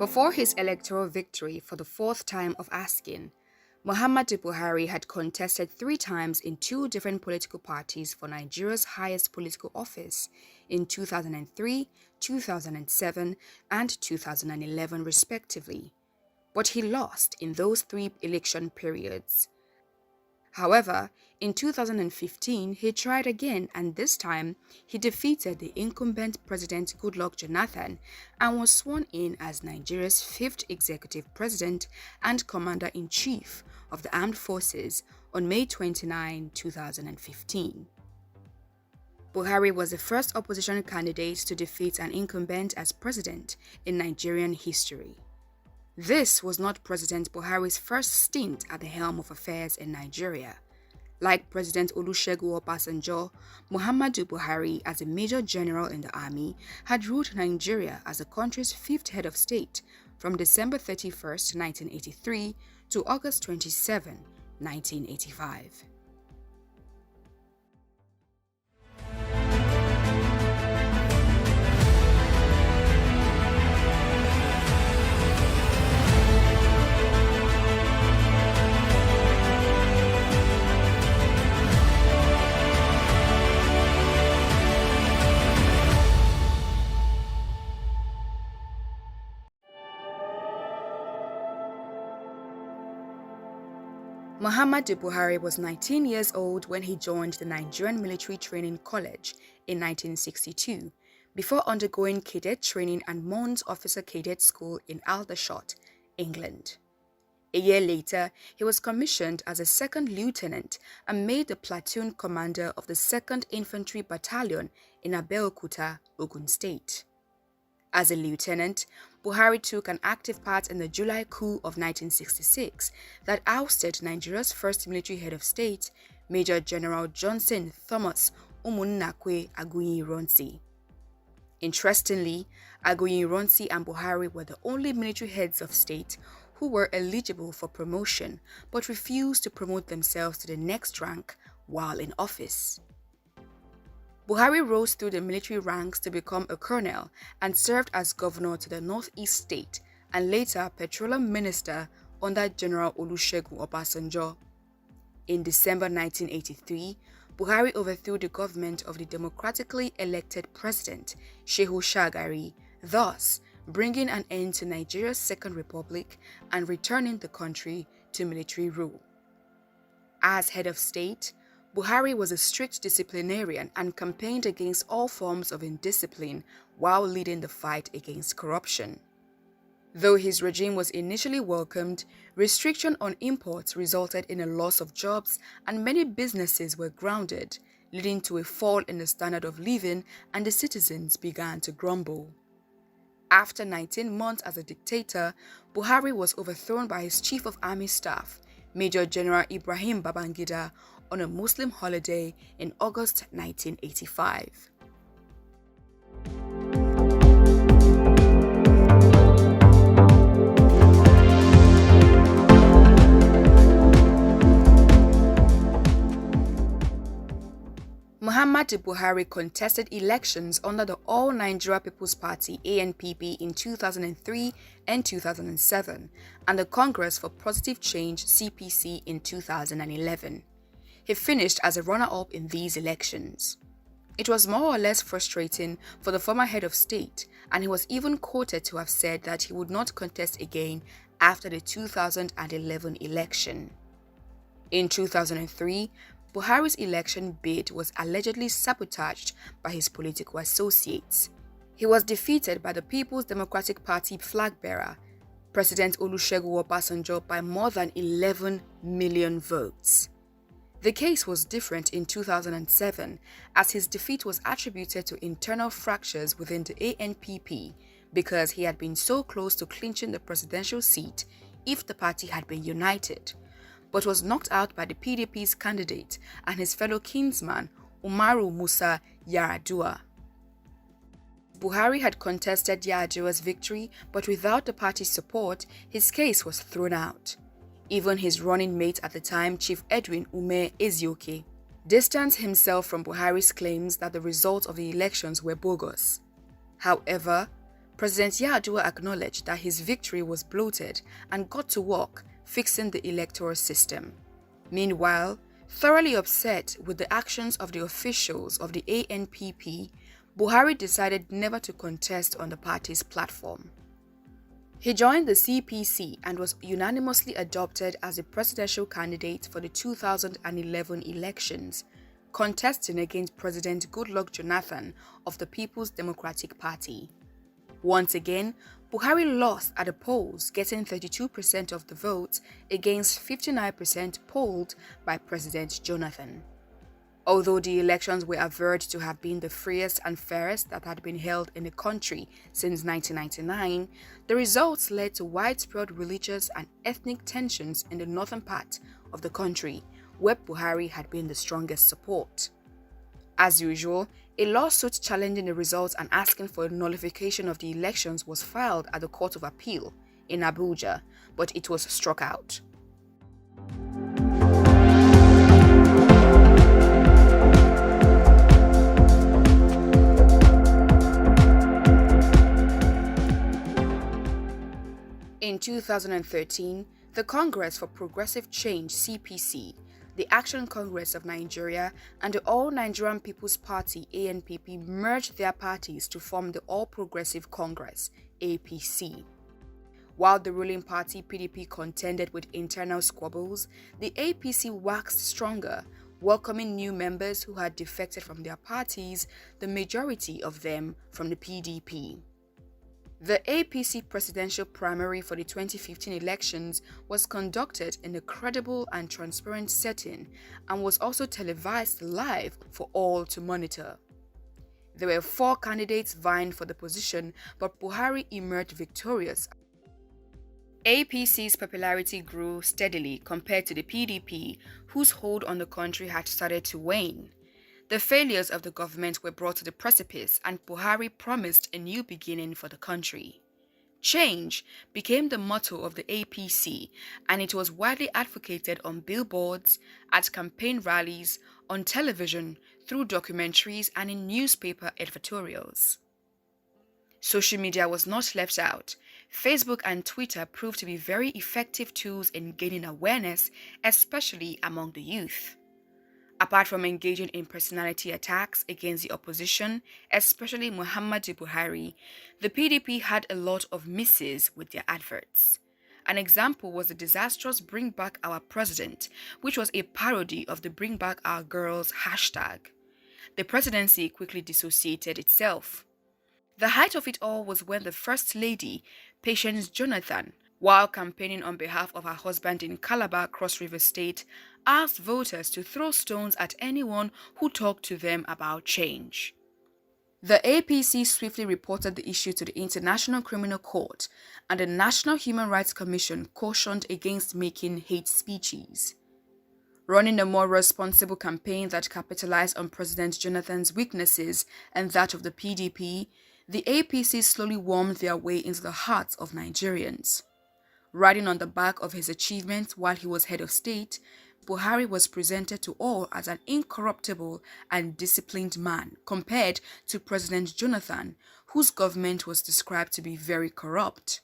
Before his electoral victory for the fourth time of asking, Muhammadu Buhari had contested 3 times in 2 different political parties for Nigeria's highest political office in 2003, 2007, and 2011 respectively, but he lost in those 3 election periods. However, in 2015, he tried again, and this time he defeated the incumbent President Goodluck Jonathan and was sworn in as Nigeria's 5th executive president and commander-in-chief of the armed forces on May 29, 2015. Buhari was the first opposition candidate to defeat an incumbent as president in Nigerian history. This was not President Buhari's first stint at the helm of affairs in Nigeria. Like President Olusegun Obasanjo, Muhammadu Buhari, as a major general in the army, had ruled Nigeria as the country's 5th head of state from December 31, 1983 to August 27, 1985. Muhammadu Buhari was 19 years old when he joined the Nigerian Military Training College in 1962, before undergoing cadet training at Mons Officer Cadet School in Aldershot, England. A year later, he was commissioned as a 2nd lieutenant and made the platoon commander of the 2nd Infantry Battalion in Abeokuta, Ogun State. As a lieutenant, Buhari took an active part in the July coup of 1966 that ousted Nigeria's first military head of state, Major General Johnson Thomas Umunnakwe Aguiyi-Ironsi. Interestingly, Aguiyi-Ironsi and Buhari were the only military heads of state who were eligible for promotion but refused to promote themselves to the next rank while in office. Buhari rose through the military ranks to become a colonel and served as governor to the Northeast State and later petroleum minister under General Olusegun Obasanjo. In December 1983, Buhari overthrew the government of the democratically elected president, Shehu Shagari, thus bringing an end to Nigeria's Second Republic and returning the country to military rule. As head of state, Buhari was a strict disciplinarian and campaigned against all forms of indiscipline while leading the fight against corruption. Though his regime was initially welcomed, restriction on imports resulted in a loss of jobs and many businesses were grounded, leading to a fall in the standard of living, and the citizens began to grumble. After 19 months as a dictator, Buhari was overthrown by his chief of army staff, Major General Ibrahim Babangida, on a Muslim holiday in August 1985. Muhammadu Buhari contested elections under the All Nigeria People's Party (ANPP) in 2003 and 2007 and the Congress for Positive Change (CPC) in 2011. He finished as a runner-up in these elections. It was more or less frustrating for the former head of state, and he was even quoted to have said that he would not contest again after the 2011 election. In 2003, Buhari's election bid was allegedly sabotaged by his political associates. He was defeated by the People's Democratic Party flag-bearer, President Olusegun Obasanjo, by more than 11 million votes. The case was different in 2007, as his defeat was attributed to internal fractures within the ANPP because he had been so close to clinching the presidential seat if the party had been united, but was knocked out by the PDP's candidate and his fellow kinsman, Umaru Musa Yar'Adua. Buhari had contested Yar'Adua's victory, but without the party's support, his case was thrown out. Even his running mate at the time, Chief Edwin Ume Ezioke, distanced himself from Buhari's claims that the results of the elections were bogus. However, President Yar'Adua acknowledged that his victory was bloated and got to work fixing the electoral system. Meanwhile, thoroughly upset with the actions of the officials of the ANPP, Buhari decided never to contest on the party's platform. He joined the CPC and was unanimously adopted as the presidential candidate for the 2011 elections, contesting against President Goodluck Jonathan of the People's Democratic Party. Once again, Buhari lost at the polls, getting 32% of the votes against 59% polled by President Jonathan. Although the elections were averred to have been the freest and fairest that had been held in the country since 1999, the results led to widespread religious and ethnic tensions in the northern part of the country, where Buhari had been the strongest support. As usual, a lawsuit challenging the results and asking for a nullification of the elections was filed at the Court of Appeal in Abuja, but it was struck out. In 2013, the Congress for Progressive Change (CPC), the Action Congress of Nigeria, and the All Nigerian People's Party (ANPP) merged their parties to form the All Progressive Congress (APC). While the ruling party PDP contended with internal squabbles, the APC waxed stronger, welcoming new members who had defected from their parties, the majority of them from the PDP. The APC presidential primary for the 2015 elections was conducted in a credible and transparent setting and was also televised live for all to monitor. There were 4 candidates vying for the position, but Buhari emerged victorious. APC's popularity grew steadily compared to the PDP, whose hold on the country had started to wane. The failures of the government were brought to the precipice, and Buhari promised a new beginning for the country. Change became the motto of the APC, and it was widely advocated on billboards, at campaign rallies, on television, through documentaries, and in newspaper editorials. Social media was not left out. Facebook and Twitter proved to be very effective tools in gaining awareness, especially among the youth. Apart from engaging in personality attacks against the opposition, especially Muhammadu Buhari, the PDP had a lot of misses with their adverts. An example was the disastrous Bring Back Our President, which was a parody of the Bring Back Our Girls hashtag. The presidency quickly dissociated itself. The height of it all was when the First Lady, Patience Jonathan, while campaigning on behalf of her husband in Calabar, Cross River State, asked voters to throw stones at anyone who talked to them about change. The APC swiftly reported the issue to the International Criminal Court, and the National Human Rights Commission cautioned against making hate speeches. Running a more responsible campaign that capitalized on President Jonathan's weaknesses and that of the PDP, the APC slowly wormed their way into the hearts of Nigerians. Riding on the back of his achievements while he was head of state, Buhari was presented to all as an incorruptible and disciplined man compared to President Jonathan, whose government was described to be very corrupt.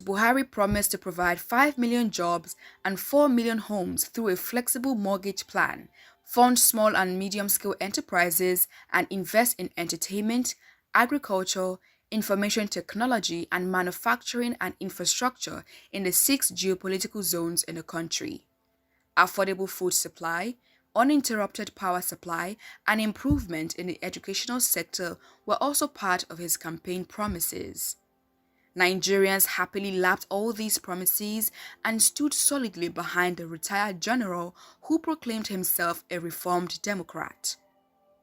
Buhari promised to provide 5 million jobs and 4 million homes through a flexible mortgage plan, fund small and medium-scale enterprises, and invest in entertainment, agriculture, information technology, and manufacturing and infrastructure in the 6 geopolitical zones in the country. Affordable food supply, uninterrupted power supply, and improvement in the educational sector were also part of his campaign promises. Nigerians happily lapped all these promises and stood solidly behind the retired general who proclaimed himself a reformed Democrat.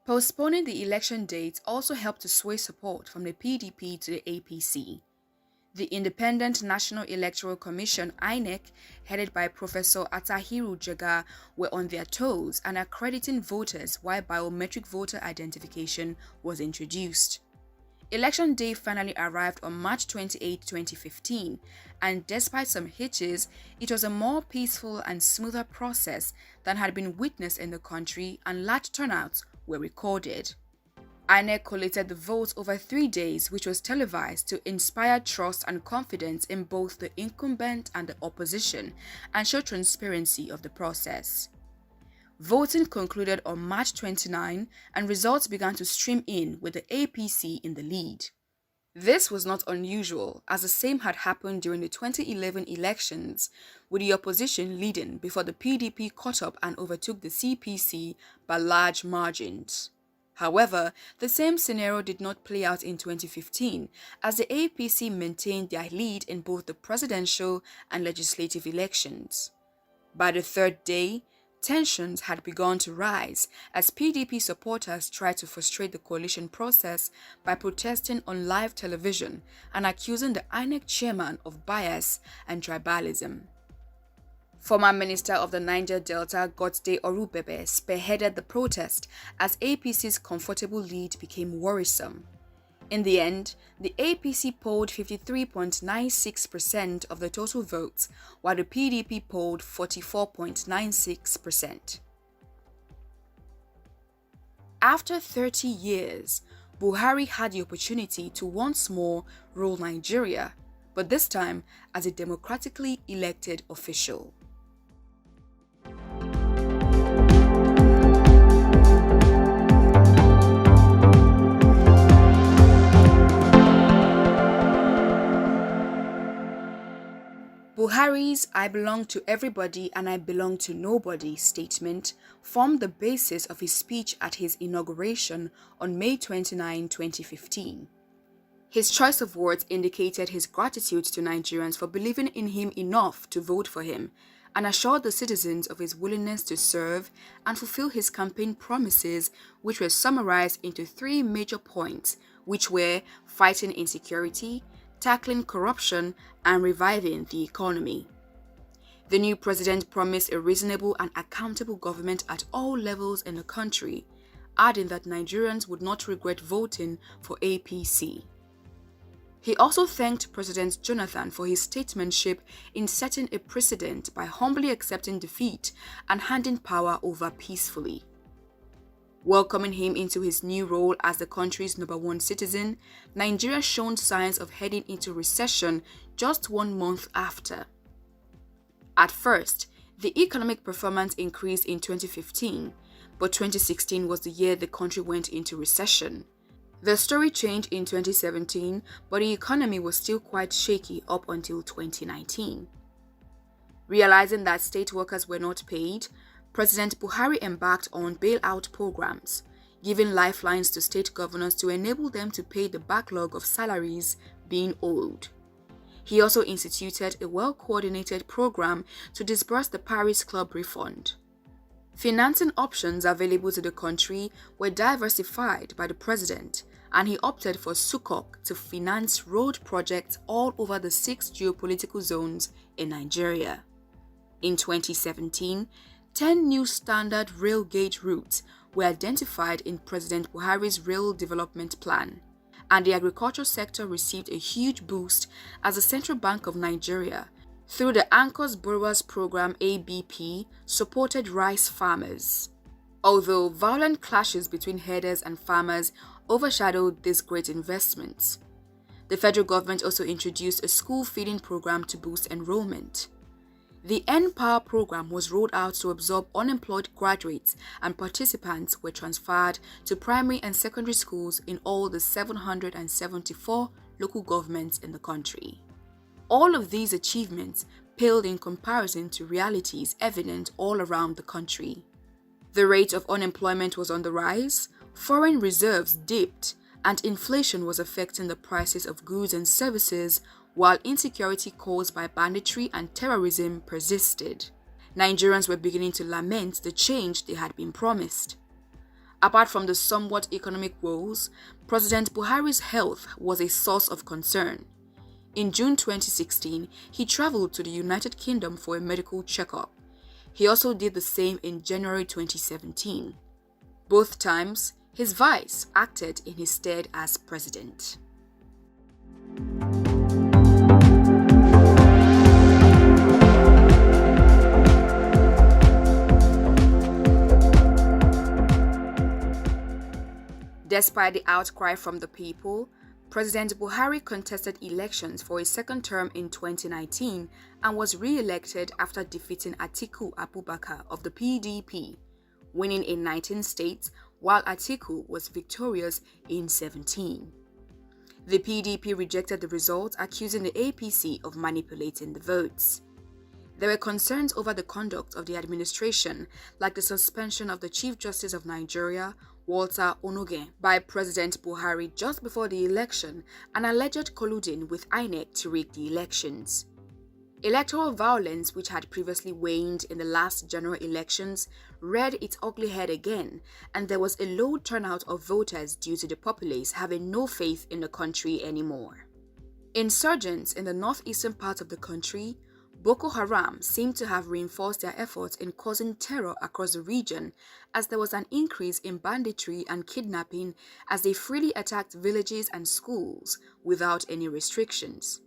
Postponing the election date also helped to sway support from the PDP to the APC. The Independent National Electoral Commission (INEC), headed by Professor Atahiru Jega, were on their toes and accrediting voters while biometric voter identification was introduced. Election day finally arrived on March 28, 2015, and despite some hitches, it was a more peaceful and smoother process than had been witnessed in the country, and large turnouts were recorded. INEC collated the votes over 3 days, which was televised to inspire trust and confidence in both the incumbent and the opposition and show transparency of the process. Voting concluded on March 29 and results began to stream in with the APC in the lead. This was not unusual, as the same had happened during the 2011 elections, with the opposition leading before the PDP caught up and overtook the CPC by large margins. However, the same scenario did not play out in 2015, as the APC maintained their lead in both the presidential and legislative elections. By the third day, tensions had begun to rise as PDP supporters tried to frustrate the coalition process by protesting on live television and accusing the INEC chairman of bias and tribalism. Former Minister of the Niger Delta, Godday Orubebe, spearheaded the protest as APC's comfortable lead became worrisome. In the end, the APC polled 53.96% of the total votes, while the PDP polled 44.96%. After 30 years, Buhari had the opportunity to once more rule Nigeria, but this time as a democratically elected official. Buhari's "I belong to everybody and I belong to nobody" statement formed the basis of his speech at his inauguration on May 29, 2015. His choice of words indicated his gratitude to Nigerians for believing in him enough to vote for him, and assured the citizens of his willingness to serve and fulfill his campaign promises, which were summarized into 3 major points, which were fighting insecurity, tackling corruption, and reviving the economy. The new president promised a reasonable and accountable government at all levels in the country, adding that Nigerians would not regret voting for APC. He also thanked President Jonathan for his statesmanship in setting a precedent by humbly accepting defeat and handing power over peacefully. Welcoming him into his new role as the country's #1 citizen, Nigeria showed signs of heading into recession just 1 month after. At first, the economic performance increased in 2015, but 2016 was the year the country went into recession. The story changed in 2017, but the economy was still quite shaky up until 2019. Realizing that state workers were not paid, President Buhari embarked on bailout programs, giving lifelines to state governors to enable them to pay the backlog of salaries being owed. He also instituted a well-coordinated program to disburse the Paris Club refund. Financing options available to the country were diversified by the president, and he opted for Sukuk to finance road projects all over the 6 geopolitical zones in Nigeria. In 2017, 10 new standard rail gauge routes were identified in President Buhari's Rail Development Plan, and the agriculture sector received a huge boost as the Central Bank of Nigeria, through the Anchors Borrowers Program (ABP), supported rice farmers. Although violent clashes between herders and farmers overshadowed these great investments, the federal government also introduced a school feeding program to boost enrollment. The N-Power program was rolled out to absorb unemployed graduates, and participants were transferred to primary and secondary schools in all the 774 local governments in the country. All of these achievements paled in comparison to realities evident all around the country. The rate of unemployment was on the rise, foreign reserves dipped, and inflation was affecting the prices of goods and services, while insecurity caused by banditry and terrorism persisted. Nigerians were beginning to lament the change they had been promised. Apart from the somewhat economic woes, President Buhari's health was a source of concern. In June 2016, he traveled to the United Kingdom for a medical checkup. He also did the same in January 2017. Both times, his vice acted in his stead as president. Despite the outcry from the people, President Buhari contested elections for a second term in 2019 and was re-elected after defeating Atiku Abubakar of the PDP, winning in 19 states while Atiku was victorious in 17. The PDP rejected the results, accusing the APC of manipulating the votes. There were concerns over the conduct of the administration, like the suspension of the Chief Justice of Nigeria, Walter Onoge, by President Buhari just before the election and alleged colluding with INEC to rig the elections. Electoral violence, which had previously waned in the last general elections, reared its ugly head again, and there was a low turnout of voters due to the populace having no faith in the country anymore. Insurgents in the northeastern part of the country, Boko Haram, seemed to have reinforced their efforts in causing terror across the region, as there was an increase in banditry and kidnapping as they freely attacked villages and schools without any restrictions.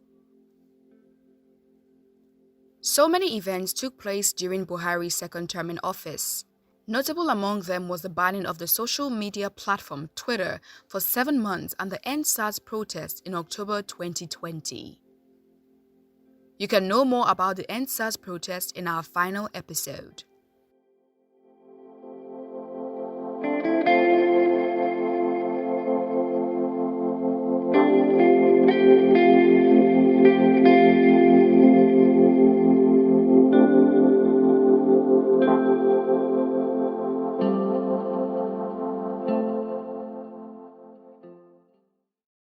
So many events took place during Buhari's second term in office. Notable among them was the banning of the social media platform Twitter for 7 months and the EndSARS protest in October 2020. You can know more about the EndSARS protest in our final episode.